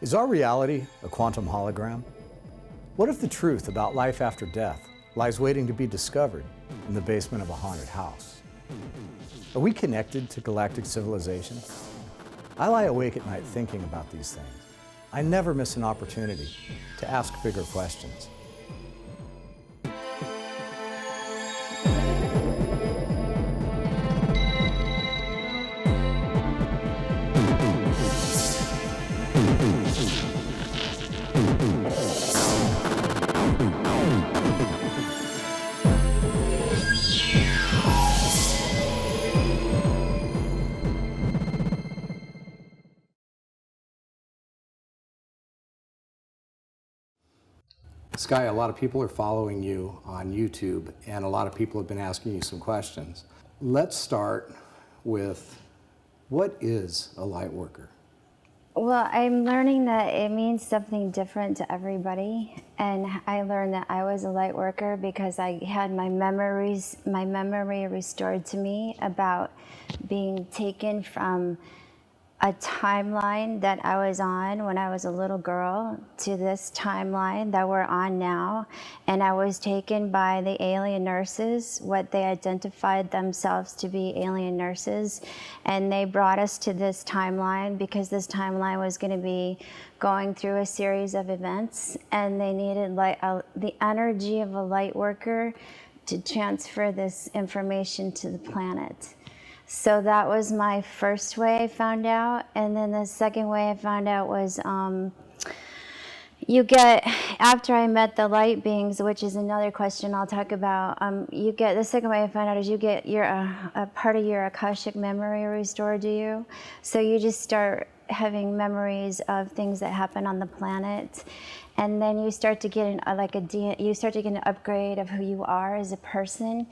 Is our reality a quantum hologram? What if the truth about life after death lies waiting to be discovered in the basement of a haunted house? Are we connected to galactic civilization? I lie awake at night thinking about these things. I never miss an opportunity to ask bigger questions. Skye, a lot of people are following you on YouTube, and a lot of people have been asking you some questions. Let's start with, what is a Lightworker? Well, I'm learning that it means something different to everybody, and I learned that I was a light worker because I had my memory restored to me about being taken from a timeline that I was on when I was a little girl to this timeline that we're on now. And I was taken by the alien nurses, what they identified themselves to be alien nurses. And they brought us to this timeline because this timeline was going to be going through a series of events. And they needed the energy of a light worker to transfer this information to the planet. So that was my first way I found out. And then the second way I found out was after I met the light beings, which is another question I'll talk about, the second way I found out is you get a part of your Akashic memory restored to you. So you just start having memories of things that happen on the planet. And then you start to get an upgrade of who you are as a person.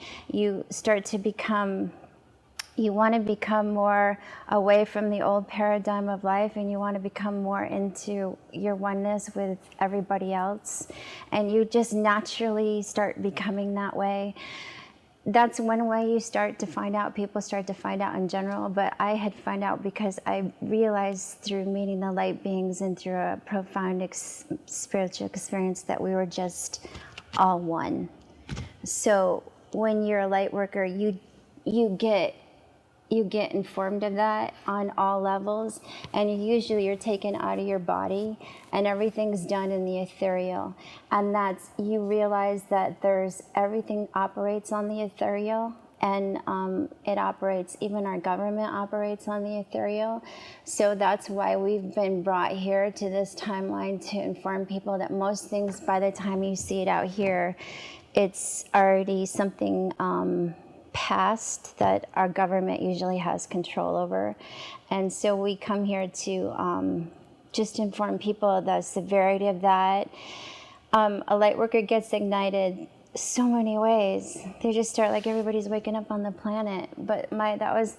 You want to become more away from the old paradigm of life, and you want to become more into your oneness with everybody else. And you just naturally start becoming that way. That's one way you start to find out. People start to find out in general, but I had found out because I realized through meeting the light beings and through a profound spiritual experience that we were just all one. So when you're a light worker, you get informed of that on all levels, and usually you're taken out of your body and everything's done in the ethereal. And you realize that everything operates on the ethereal, and it operates, even our government operates on the ethereal. So that's why we've been brought here to this timeline to inform people that most things, by the time you see it out here, it's already something past that our government usually has control over. And so we come here to just inform people of the severity of that. A light worker gets ignited so many ways. They just start like everybody's waking up on the planet. But that was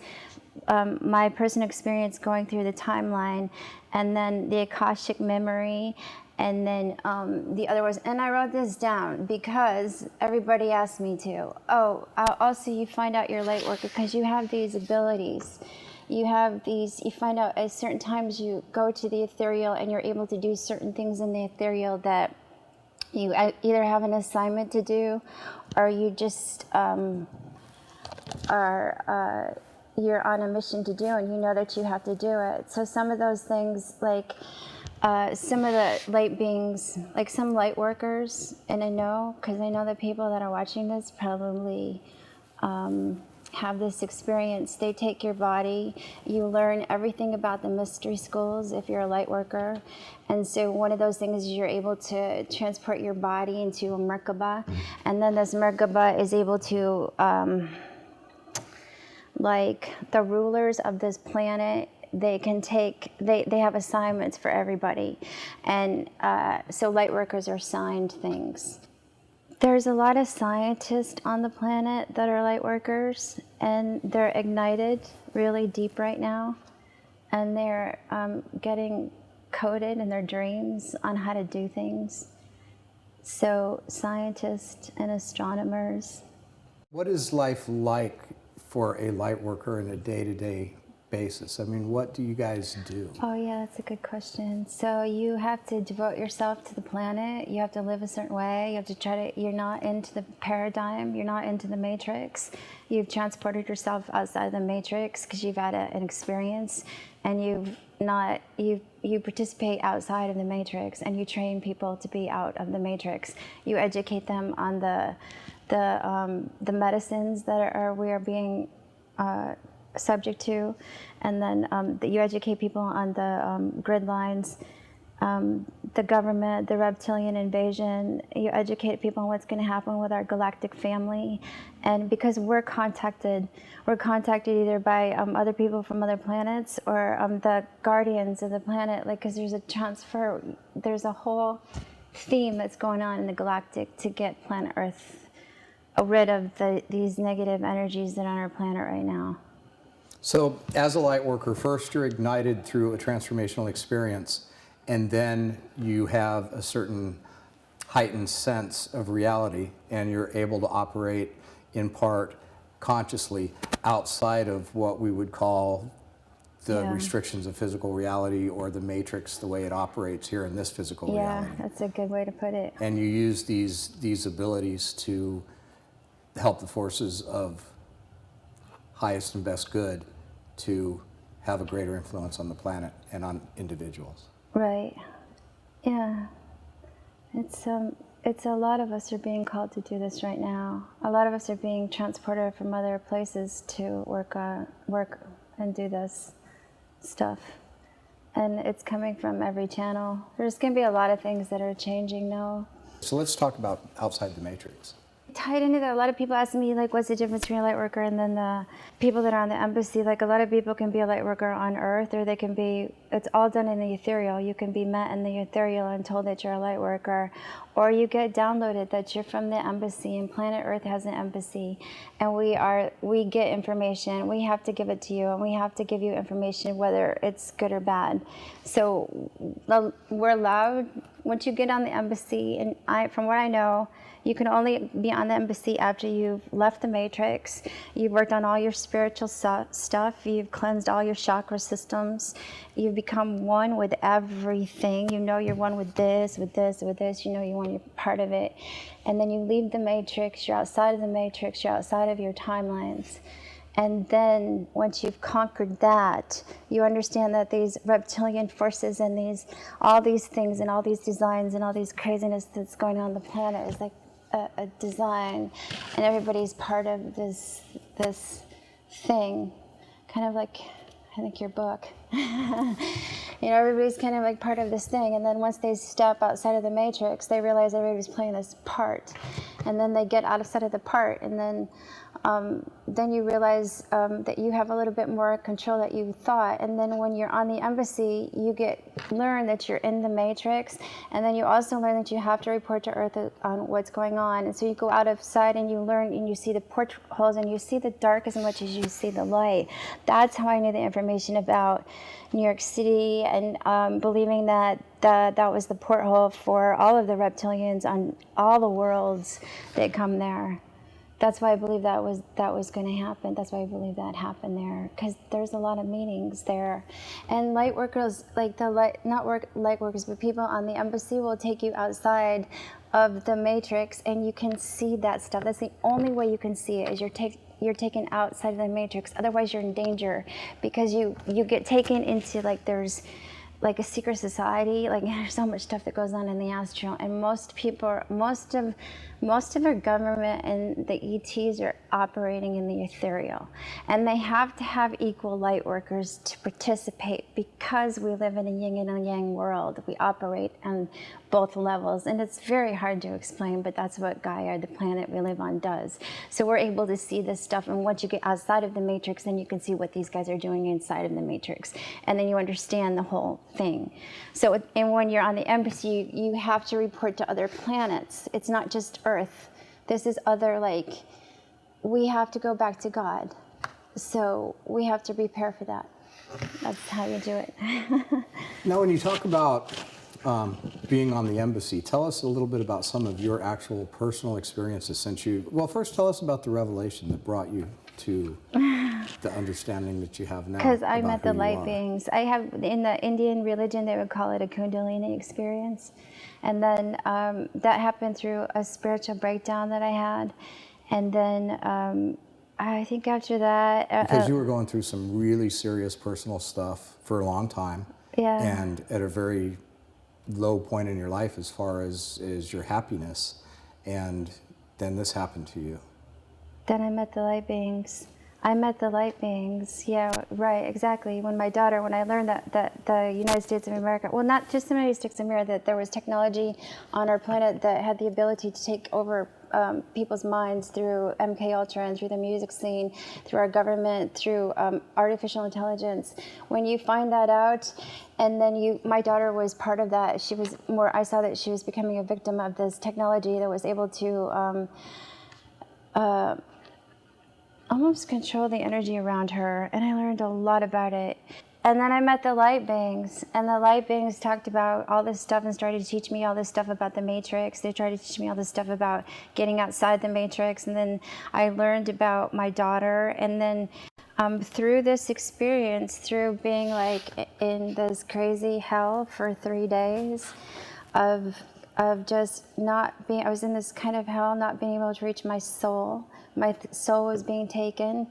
my personal experience going through the timeline, and then the Akashic memory. And then the other was, and I wrote this down because everybody asked me to. Oh, also you find out you're light worker because you have these abilities. You find out at certain times you go to the ethereal and you're able to do certain things in the ethereal that you either have an assignment to do, or you just you're on a mission to do, and you know that you have to do it. So some of those things, like some of the light beings, like some light workers, and I know, because I know the people that are watching this probably have this experience. They take your body. You learn everything about the mystery schools if you're a light worker. And so one of those things is you're able to transport your body into a Merkaba. And then this Merkaba is able to, like the rulers of this planet, they have assignments for everybody. And so light workers are assigned things. There's a lot of scientists on the planet that are light workers, and they're ignited really deep right now. And they're getting coded in their dreams on how to do things. So scientists and astronomers. What is life like for a light worker in a day-to-day basis? I mean, what do you guys do? Oh yeah, that's a good question. So you have to devote yourself to the planet. You have to live a certain way. You have to try to, you're not into the paradigm. You're not into the matrix. You've transported yourself outside of the matrix because you've had an experience, and you participate outside of the matrix, and you train people to be out of the matrix. You educate them on the medicines that we are being subject to, and then you educate people on the grid lines, the government, the reptilian invasion. You educate people on what's going to happen with our galactic family, and because we're contacted either by other people from other planets or the guardians of the planet, like, because there's a transfer, there's a whole theme that's going on in the galactic to get planet Earth rid of these negative energies that are on our planet right now. So as a light worker, first you're ignited through a transformational experience, and then you have a certain heightened sense of reality, and you're able to operate in part consciously outside of what we would call the restrictions of physical reality, or the matrix, the way it operates here in this physical reality. Yeah, that's a good way to put it. And you use these abilities to help the forces of highest and best good to have a greater influence on the planet and on individuals. Right. Yeah. It's a lot of us are being called to do this right now. A lot of us are being transported from other places to work and do this stuff. And it's coming from every channel. There's going to be a lot of things that are changing now. So let's talk about outside the matrix. Tied into that, a lot of people ask me, like, what's the difference between a light worker and then the people that are on the embassy? Like, a lot of people can be a light worker on Earth, or they can be, it's all done in the ethereal. You can be met in the ethereal and told that you're a light worker, or you get downloaded that you're from the embassy, and planet Earth has an embassy, and we get information. We have to give it to you, and we have to give you information whether it's good or bad. So we're allowed, once you get on the embassy, and from what I know, you can only be on the embassy after you've left the matrix, you've worked on all your spiritual stuff, you've cleansed all your chakra systems, you've become one with everything. You know you're one with this, with this, with this. You know you're part of it. And then you leave the matrix, you're outside of the matrix, you're outside of your timelines. And then once you've conquered that, you understand that these reptilian forces and all these things and all these designs and all these craziness that's going on the planet is like a design, and everybody's part of this thing, kind of like, I think, your book. Everybody's kind of like part of this thing, and then once they step outside of the matrix, they realize everybody's playing this part, and then they get outside of the part, and then you realize that you have a little bit more control that you thought. And then when you're on the embassy, you learn that you're in the matrix, and then you also learn that you have to report to Earth on what's going on. And so you go outside and you learn, and you see the portholes, and you see the dark as much as you see the light. That's how I knew the information about New York City, and believing that was the porthole for all of the reptilians on all the worlds that come there. That's why I believe that was going to happen. That's why I believe that happened there, because there's a lot of meanings there. And light workers, like light workers, but people on the embassy will take you outside of the matrix, and you can see that stuff. That's the only way you can see it, is you're taken outside of the matrix. Otherwise, you're in danger, because you get taken into, like, there's like a secret society. Like, there's so much stuff that goes on in the astral, and most of our government and the ETs are operating in the ethereal, and they have to have equal light workers to participate, because we live in a yin and a yang world. We operate on both levels, and it's very hard to explain, but that's what Gaia, the planet we live on, does. So we're able to see this stuff, and once you get outside of the matrix, then you can see what these guys are doing inside of the matrix, and then you understand the whole thing. So, and when you're on the embassy, you have to report to other planets. It's not just Earth. This is other, like, we have to go back to God. So we have to prepare for that. That's how you do it. Now, when you talk about being on the embassy, tell us a little bit about some of your actual personal experiences since first tell us about the revelation that brought you to the understanding that you have now? Because I about met who the you light are? beings. I have, in the Indian religion, they would call it a Kundalini experience. And then that happened through a spiritual breakdown that I had. And then I think after that... Because you were going through some really serious personal stuff for a long time. Yeah. And at a very low point in your life as far as your happiness. And then this happened to you. Then I met the light beings. I met the light beings. Yeah, right, exactly. When I learned that the United States of America, well, not just the United States of America, that there was technology on our planet that had the ability to take over people's minds through MK Ultra and through the music scene, through our government, through artificial intelligence. When you find that out, and then my daughter was part of that. I saw that she was becoming a victim of this technology that was able to almost control the energy around her, and I learned a lot about it. And then I met the light beings, and the light beings talked about all this stuff and started to teach me all this stuff about the matrix. They tried to teach me all this stuff about getting outside the matrix, and then I learned about my daughter. And then through this experience, through being like in this crazy hell for 3 days of just not being, I was in this kind of hell, not being able to reach my soul. My soul was being taken,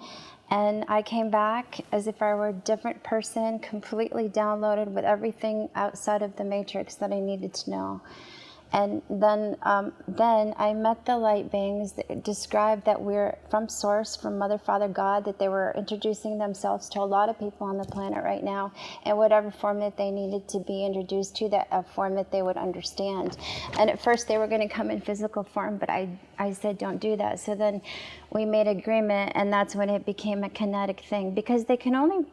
and I came back as if I were a different person, completely downloaded with everything outside of the matrix that I needed to know. And then I met the light beings that described that we're from Source, from Mother, Father, God, that they were introducing themselves to a lot of people on the planet right now in whatever form that they needed to be introduced to, that a form that they would understand. And at first they were going to come in physical form, but I said, don't do that. So then we made agreement, and that's when it became a kinetic thing, because they can only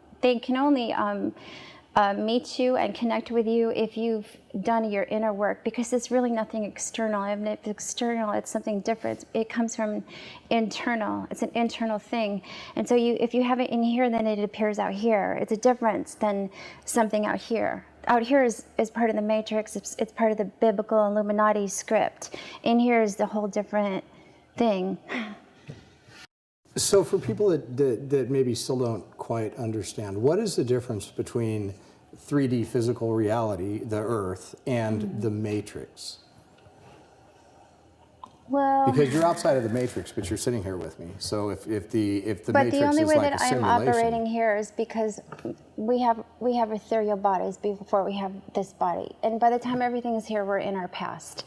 meet you and connect with you if you've done your inner work, because it's really nothing external. And if it's external, it's something different. It comes from internal. It's an internal thing. And so if you have it in here, then it appears out here. It's a difference than something out here. Out here is part of the matrix. It's part of the biblical Illuminati script. In here is the whole different thing. So for people that maybe still don't quite understand, what is the difference between 3D physical reality, the Earth, and the Matrix? Well, because you're outside of the Matrix, but you're sitting here with me. So if the but Matrix the only is way like that a I'm simulation, operating here is because we have ethereal bodies before we have this body, and by the time everything is here, we're in our past.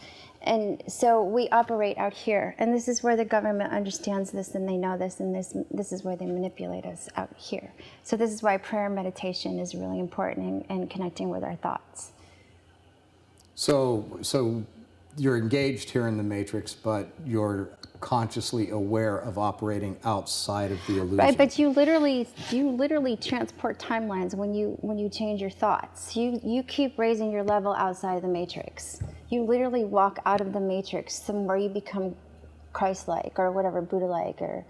And so we operate out here, and this is where the government understands this, and they know this, and this is where they manipulate us out here. So this is why prayer and meditation is really important in connecting with our thoughts. So you're engaged here in the Matrix, but you're consciously aware of operating outside of the illusion. Right, but you literally transport timelines when you change your thoughts. You keep raising your level outside of the Matrix. You literally walk out of the Matrix somewhere you become Christ-like or whatever, Buddha-like or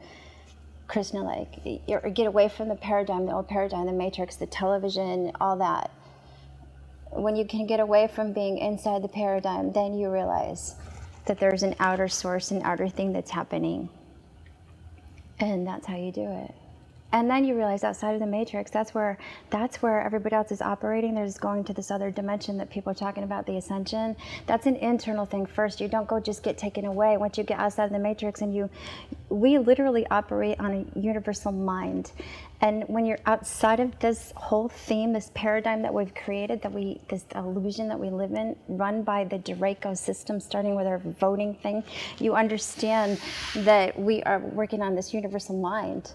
Krishna-like, or get away from the paradigm, the old paradigm, the Matrix, the television, all that. When you can get away from being inside the paradigm, then you realize that there's an outer source, an outer thing that's happening. And that's how you do it. And then you realize outside of the Matrix, that's where everybody else is operating. There's going to this other dimension that people are talking about, the ascension. That's an internal thing first. You don't go just get taken away. Once you get outside of the Matrix, and we literally operate on a universal mind. And when you're outside of this whole theme, this paradigm that we've created, this illusion that we live in, run by the Dracos system, starting with our voting thing, you understand that we are working on this universal mind.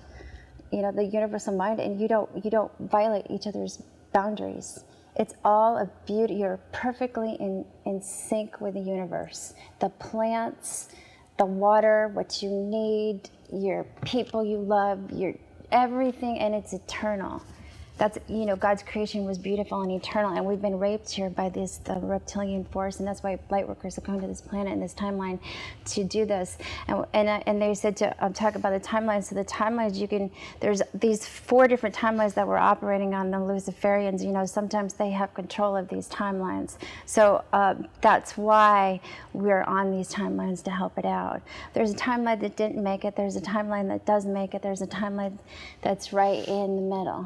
You know, the universal mind, and you don't violate each other's boundaries. It's all a beauty. You're perfectly in sync with the universe. The plants, the water, what you need, your people you love, your everything, and it's eternal. that's, God's creation was beautiful and eternal, and we've been raped here by the reptilian force, and that's why Lightworkers are coming to this planet in this timeline to do this. And they said to talk about the timelines. So the timelines, there's these 4 different timelines that we're operating on. The Luciferians, sometimes they have control of these timelines. So that's why we're on these timelines, to help it out. There's a timeline that didn't make it. There's a timeline that does make it. There's a timeline that's right in the middle.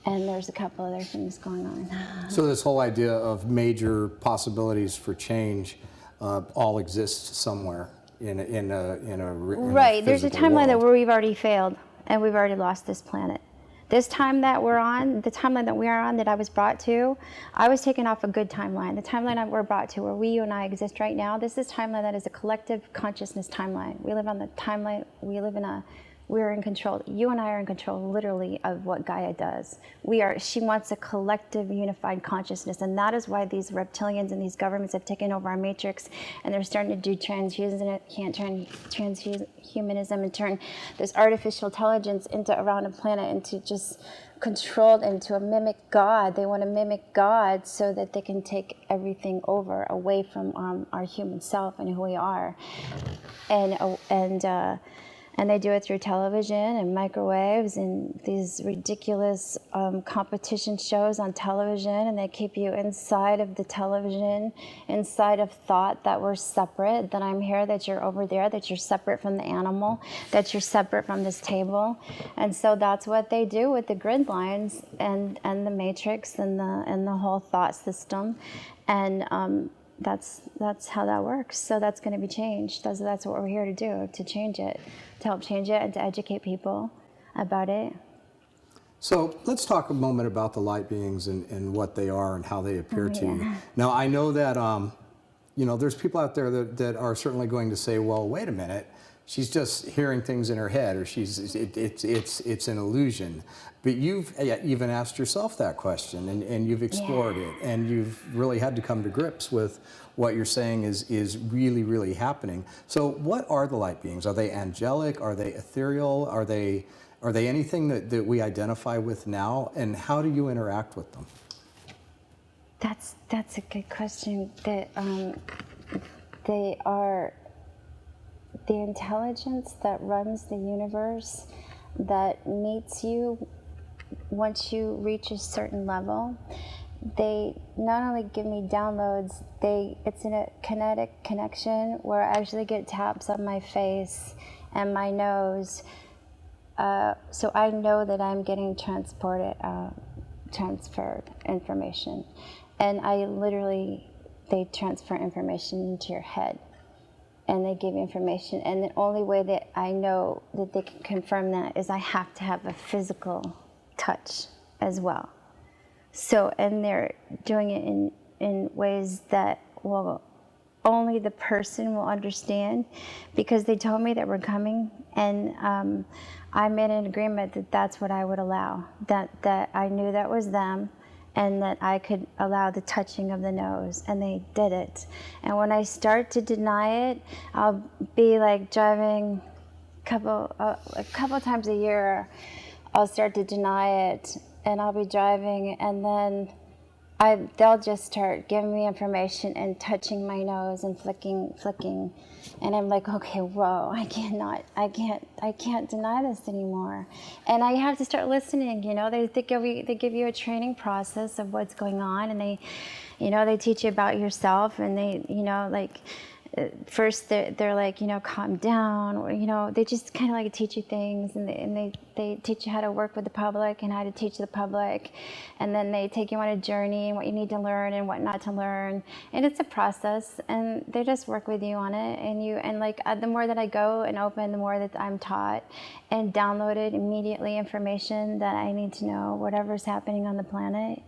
And there's a couple other things going on. So this whole idea of major possibilities for change all exists somewhere in a right. There's a timeline that we've already failed, and we've already lost this planet. This time that we're on, the timeline that we are on, that I was brought to, I was taken off a good timeline. The timeline that we're brought to, where you and I exist right now, this is a timeline that is a collective consciousness timeline. We live on the timeline. We're in control. You and I are in control, literally, of what Gaia does. She wants a collective, unified consciousness, and that is why these reptilians and these governments have taken over our matrix, and they're starting to do transhumanism and turn this artificial intelligence around a planet into just controlled into a mimic God. They want to mimic God so that they can take everything over, away from our human self and who we are, and they do it through television and microwaves and these ridiculous competition shows on television, and they keep you inside of the television, inside of thought that we're separate, that I'm here, that you're over there, that you're separate from the animal, that you're separate from this table. And so that's what they do with the grid lines and the matrix and the whole thought system. And that's how that works. So that's going to be changed. That's what we're here to do, to change it, to help change it and to educate people about it. So let's talk a moment about the light beings and what they are and how they appear to you. Now, I know that there's people out there that are certainly going to say, well, wait a minute, she's just hearing things in her head, or it's an illusion. But you've even asked yourself that question, and you've explored it, and you've really had to come to grips with what you're saying is really, really happening. So what are the light beings? Are they angelic? Are they ethereal? Are they anything that we identify with now? And how do you interact with them? That's a good question. They are the intelligence that runs the universe, that meets you once you reach a certain level. They not only give me downloads, it's in a kinetic connection where I actually get taps on my face and my nose. So I know that I'm getting transferred information. And they transfer information into your head. And they give information, and the only way that I know that they can confirm that is I have to have a physical touch as well. So, and they're doing it in ways that only the person will understand, because they told me that we're coming, and I made an agreement that that's what I would allow, that I knew that was them, and that I could allow the touching of the nose, and they did it. And when I start to deny it, I'll be like driving a couple times a year. I'll start to deny it, and I'll be driving, and then they'll just start giving me information and touching my nose and flicking, and I'm like, okay, whoa, I can't deny this anymore, and I have to start listening. They give you a training process of what's going on, and they teach you about yourself, and first they're like, calm down, or, they just kind of like teach you things, and they teach you how to work with the public and how to teach the public, and then they take you on a journey and what you need to learn and what not to learn, and it's a process, and they just work with you on it, and the more that I go and open, the more that I'm taught and downloaded immediately information that I need to know, whatever's happening on the planet,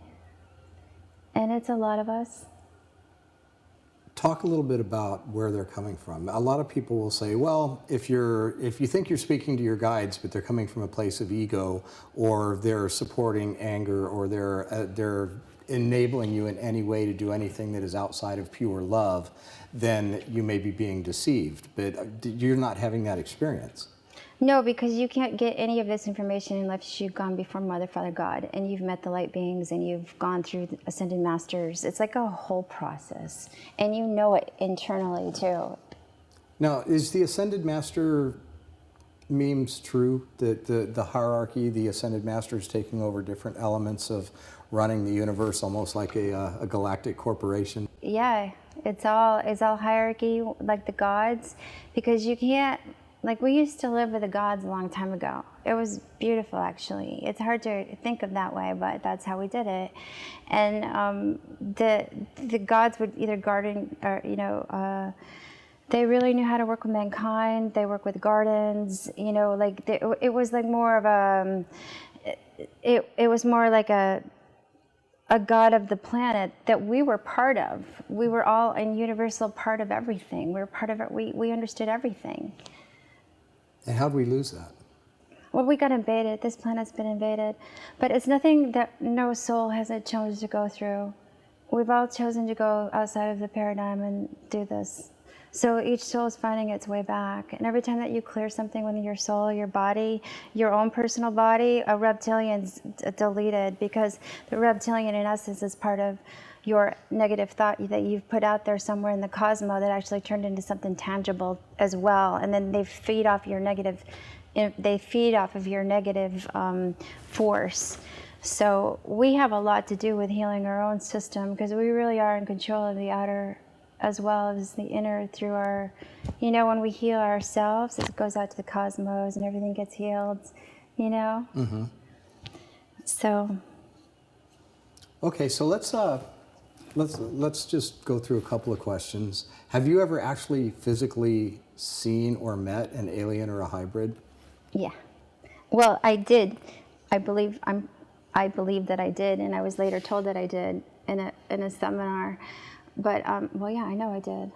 and it's a lot of us. Talk a little bit about where they're coming from. A lot of people will say, well, if you think you're speaking to your guides, but they're coming from a place of ego, or they're supporting anger, or they're enabling you in any way to do anything that is outside of pure love, then you may be being deceived. But you're not having that experience. No, because you can't get any of this information unless you've gone before Mother, Father, God, and you've met the light beings, and you've gone through the ascended masters. It's like a whole process, and you know it internally too. Now, is the ascended master memes true? That the hierarchy, the ascended masters taking over different elements of running the universe, almost like a galactic corporation? Yeah, it's all hierarchy, like the gods, because you can't. Like, we used to live with the gods a long time ago. It was beautiful, actually. It's hard to think of that way, but that's how we did it. And the gods would either garden, or they really knew how to work with mankind. They work with gardens. Like it was like more of a. It was more like a god of the planet that we were part of. We were all a universal part of everything. We were part of it. We understood everything. And how did we lose that? Well, we got invaded. This planet's been invaded. But it's nothing that no soul hasn't chosen to go through. We've all chosen to go outside of the paradigm and do this. So each soul is finding its way back. And every time that you clear something within your soul, your body, your own personal body, a reptilian's deleted, because the reptilian in essence is part of your negative thought that you've put out there somewhere in the cosmos that actually turned into something tangible as well. And then they feed off your negative, force. So we have a lot to do with healing our own system, because we really are in control of the outer as well as the inner through our, when we heal ourselves, it goes out to the cosmos and everything gets healed, Mm-hmm. So. Okay, so let's just go through a couple of questions. Have you ever actually physically seen or met an alien or a hybrid? Yeah. Well, I did. I believe that I did, and I was later told that I did in a seminar. But well, yeah, I know I did,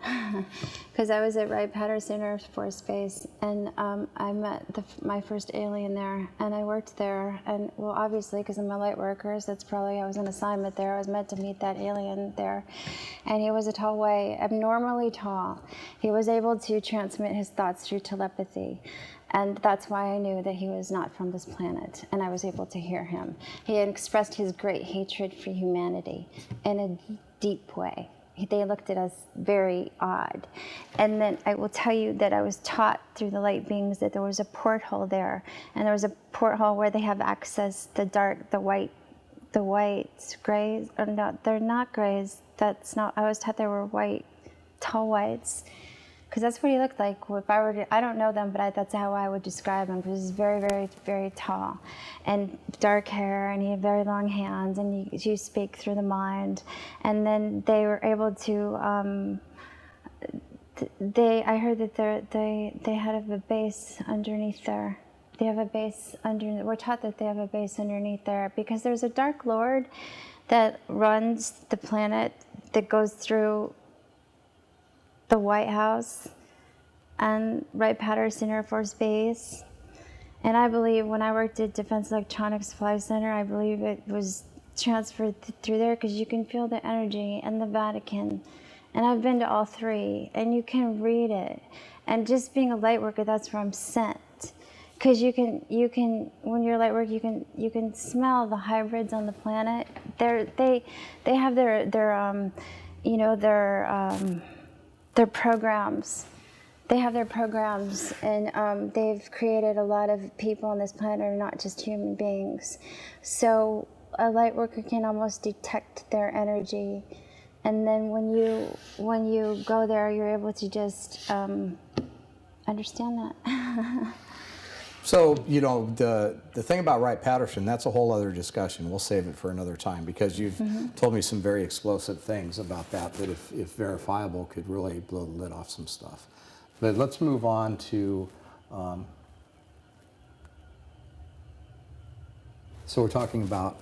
because I was at Wright-Patterson Air Force Base, and I met my first alien there, and I worked there, and well, obviously, because I'm a light worker, so that's probably, I was on assignment there. I was meant to meet that alien there, and he was a tall way, abnormally tall. He was able to transmit his thoughts through telepathy. And that's why I knew that he was not from this planet, and I was able to hear him. He had expressed his great hatred for humanity in a deep way. They looked at us very odd. And then I will tell you that I was taught through the light beings that there was a porthole there, and there was a porthole where they have access, the white grays, or no, they're not grays, that's not, I was taught they were white, tall whites, because that's what he looked like. If I were to, I don't know them, but that's how I would describe him, because he's very, very, very tall, and dark hair, and he had very long hands, and you speak through the mind. And then they were able to, I heard that they had a base underneath there. They have a base underneath, we're taught that they have a base underneath there, because there's a Dark Lord that runs the planet, that goes through the White House and Wright-Patterson Air Force Base. And I believe when I worked at Defense Electronics Supply Center, I believe it was transferred through there, because you can feel the energy, and the Vatican. And I've been to all three, and you can read it. And just being a light worker, that's where I'm sent. Because you can, when you're a light worker, you can smell the hybrids on the planet. They have their programs. They have their programs, and they've created a lot of people on this planet who are not just human beings. So a light worker can almost detect their energy, and then when you go there, you're able to just understand that. So, the thing about Wright-Patterson, that's a whole other discussion. We'll save it for another time, because you've told me some very explosive things about that if verifiable, could really blow the lid off some stuff. But let's move on to, so we're talking about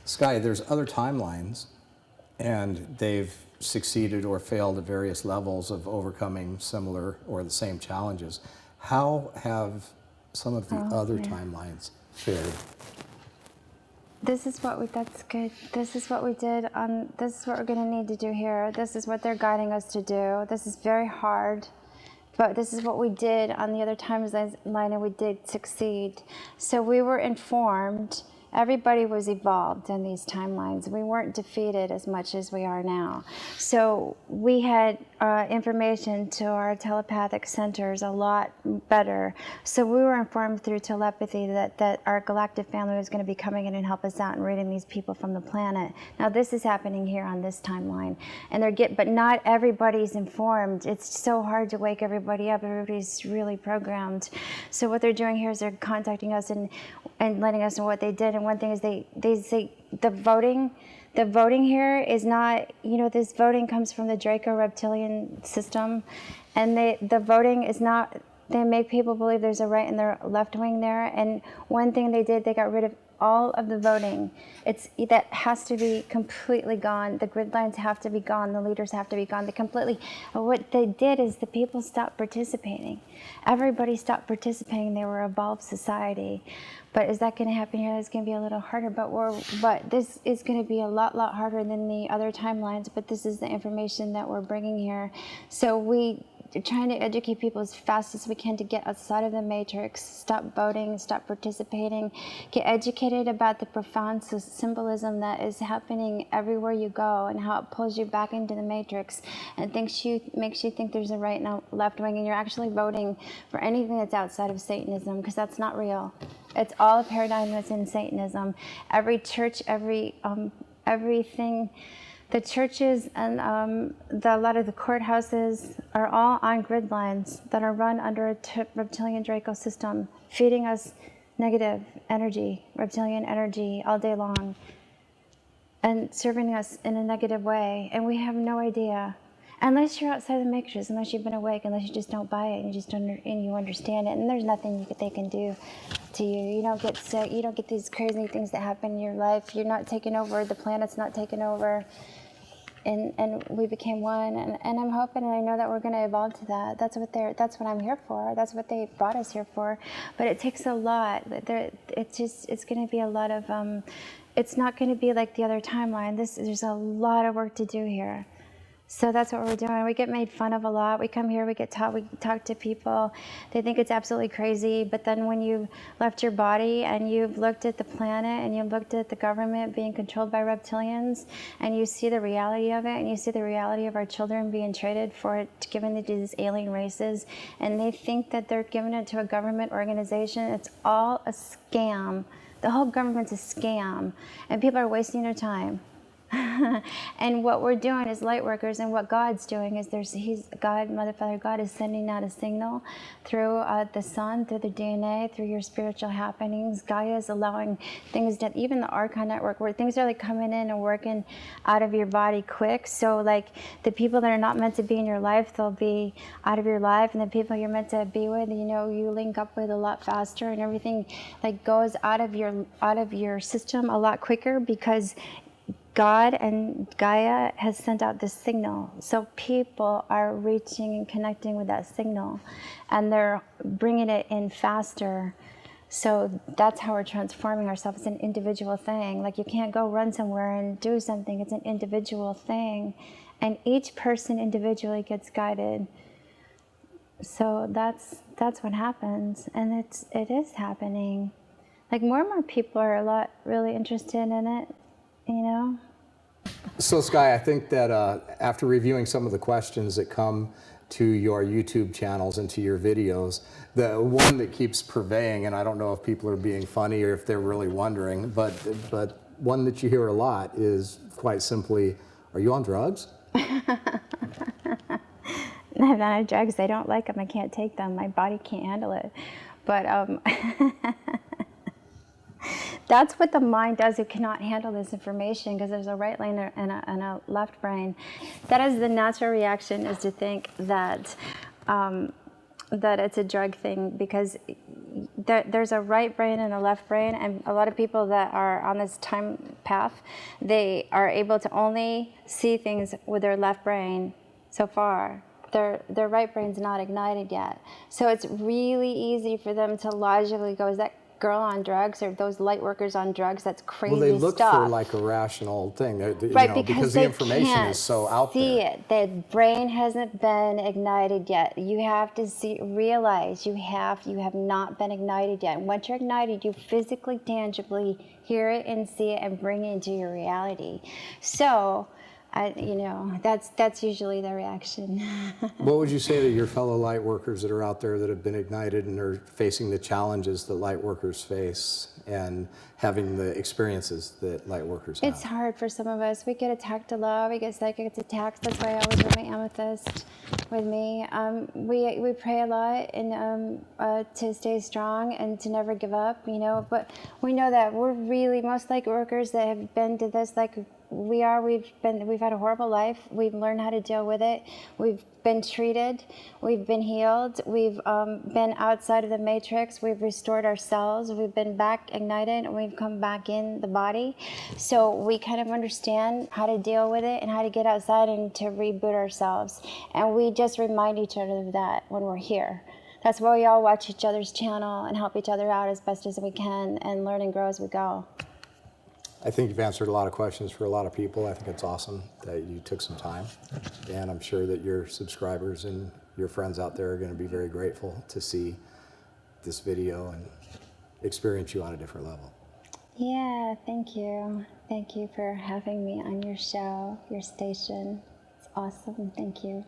Skye. There's other timelines, and they've succeeded or failed at various levels of overcoming similar or the same challenges. How have some of the other timelines fared? That's good. This is what we did this is what we're going to need to do here. This is what they're guiding us to do. This is very hard, but this is what we did on the other timeline, and we did succeed. So we were informed. Everybody was evolved in these timelines. We weren't defeated as much as we are now. So we had information to our telepathic centers a lot better. So we were informed through telepathy that our galactic family was going to be coming in and help us out and raiding these people from the planet. Now this is happening here on this timeline, and but not everybody's informed. It's so hard to wake everybody up. Everybody's really programmed. So what they're doing here is they're contacting us and letting us know what they did. And one thing is they say the voting here is not, this voting comes from the Draco reptilian system, and the voting is not, they make people believe there's a right and their left wing there. And one thing they did, they got rid of all of the voting. That has to be completely gone. The grid lines have to be gone. The leaders have to be gone. What they did is the people stopped participating. Everybody stopped participating. They were a evolved society. But is that going to happen here? It's going to be a little harder. But this is going to be a lot harder than the other timelines. But this is the information that we're bringing here. So we're trying to educate people as fast as we can to get outside of the matrix, stop voting, stop participating, get educated about the profound symbolism that is happening everywhere you go and how it pulls you back into the matrix and makes you think there's a right and a left wing, and you're actually voting for anything that's outside of Satanism, because that's not real. It's all a paradigm that's in Satanism. Every church, everything. The churches and a lot of the courthouses are all on grid lines that are run under a reptilian Draco system, feeding us negative energy, reptilian energy all day long, and serving us in a negative way. And we have no idea. Unless you're outside the matrix, unless you've been awake, unless you just don't buy it and you understand it, and there's nothing they can do to you. You don't get sick. You don't get these crazy things that happen in your life. You're not taken over. The planet's not taken over. And we became one, and I'm hoping, and I know that we're going to evolve to that. That's what I'm here for. That's what they brought us here for. But it takes a lot. It's going to be a lot of. It's not going to be like the other timeline. There's a lot of work to do here. So that's what we're doing. We get made fun of a lot. We come here, we get taught, we talk to people. They think it's absolutely crazy. But then when you've left your body and you've looked at the planet and you've looked at the government being controlled by reptilians, and you see the reality of it, and you see the reality of our children being traded for it, given to these alien races, and they think that they're giving it to a government organization. It's all a scam. The whole government's a scam, and people are wasting their time. And what we're doing as light workers, and what God's doing is Mother, Father, God is sending out a signal through the sun, through the DNA, through your spiritual happenings. Gaia is allowing things that, even the Archon network, where things are like coming in and working out of your body quick. So like the people that are not meant to be in your life, they'll be out of your life, and the people you're meant to be with, you link up with a lot faster, and everything like goes out of your system a lot quicker, because God and Gaia has sent out this signal. So people are reaching and connecting with that signal, and they're bringing it in faster. So that's how we're transforming ourselves. It's an individual thing. Like, you can't go run somewhere and do something. It's an individual thing. And each person individually gets guided. So that's what happens. And it is happening. Like, more and more people are really interested in it. So Skye, I think that after reviewing some of the questions that come to your YouTube channels and to your videos, the one that keeps purveying, and I don't know if people are being funny or if they're really wondering, but one that you hear a lot is quite simply, are you on drugs? I'm not on drugs. I don't like them. I can't take them. My body can't handle it. But that's what the mind does. It cannot handle this information, because there's a right brain and a left brain. That is the natural reaction, is to think that it's a drug thing, because there's a right brain and a left brain, and a lot of people that are on this time path, they are able to only see things with their left brain so far. Their right brain's not ignited yet. So it's really easy for them to logically go, is that girl on drugs or those light workers on drugs. That's crazy Well, they look stuff. for like a rational thing, Right, because the information is so out see there. it. The brain hasn't been ignited yet. You have to realize you have not been ignited yet. And once you're ignited, you physically, tangibly hear it and see it and bring it into your reality. So, that's usually the reaction. What would you say to your fellow light workers that are out there that have been ignited and are facing the challenges that light workers face and having the experiences that light workers have? It's hard for some of us. We get attacked a lot. We get psychic attacks. That's why I always wear my amethyst with me. We pray a lot and to stay strong and to never give up, But we know that we're really, most light workers that have been to this, like we've had a horrible life. We've learned how to deal with it. We've been treated. We've been healed. We've been outside of the matrix. We've restored ourselves. We've been back ignited, and we've come back in the body. So we kind of understand how to deal with it and how to get outside and to reboot ourselves. And we just remind each other of that when we're here. That's why we all watch each other's channel and help each other out as best as we can and learn and grow as we go. I think you've answered a lot of questions for a lot of people. I think it's awesome that you took some time. And I'm sure that your subscribers and your friends out there are going to be very grateful to see this video and experience you on a different level. Yeah, thank you. Thank you for having me on your show, your station. It's awesome. Thank you.